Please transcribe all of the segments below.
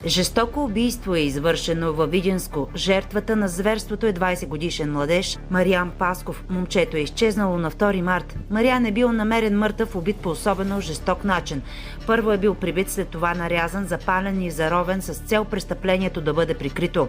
Жестоко убийство е извършено във Видинско. Жертвата на зверството е 20-годишен младеж Мариан Пасков. Момчето е изчезнало на 2 март. Мариан е бил намерен мъртъв, убит по особено жесток начин. Първо е бил прибит, след това нарязан, запален и заровен с цел престъплението да бъде прикрито.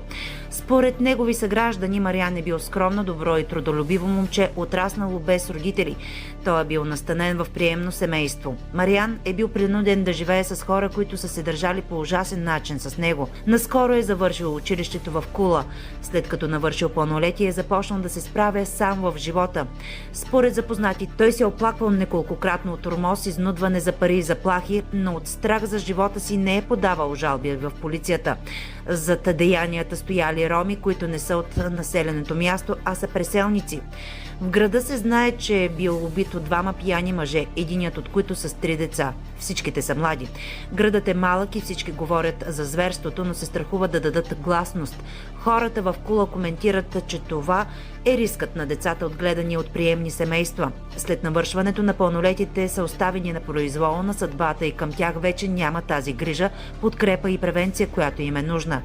Според негови съграждани, Мариан е бил скромно, добро и трудолюбиво момче, отраснало без родители. Той е бил настанен в приемно семейство. Мариан е бил принуден да живее с хора, които са се държали по ужасен начин с него. Наскоро е завършил училището в Кула. След като навършил пълнолетие, е започнал да се справя сам в живота. Според запознати, той се е оплаквал неколкократно от тормоз, изнудване за пари и заплахи, но от страх за живота си не е подавал жалби в полицията. Зад деянията стояли роми, които не са от населеното място, а са преселници. В града се знае, че е бил убит от 2 пияни мъже, единият от които с 3 деца. Всичките са млади. Градът е малък и всички говорят за зверството, но се страхуват да дадат гласност. Хората в Кула коментират, че това е рискът на децата, отгледани от приемни семейства. След навършването на пълнолетите са оставени на произвола на съдбата и към тях вече няма тази грижа, подкрепа и превенция, която им е нужна.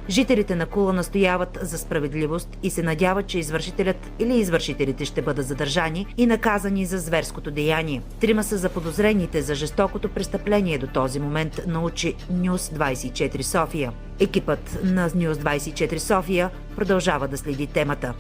Жителите на Кула настояват за справедливост и се надяват, че извършителят или извършителите ще бъдат задържани и наказани за зверското деяние. 3 са заподозрените за жестокото престъпление до този момент, научи News 24 София. Екипът на News 24 София продължава да следи темата.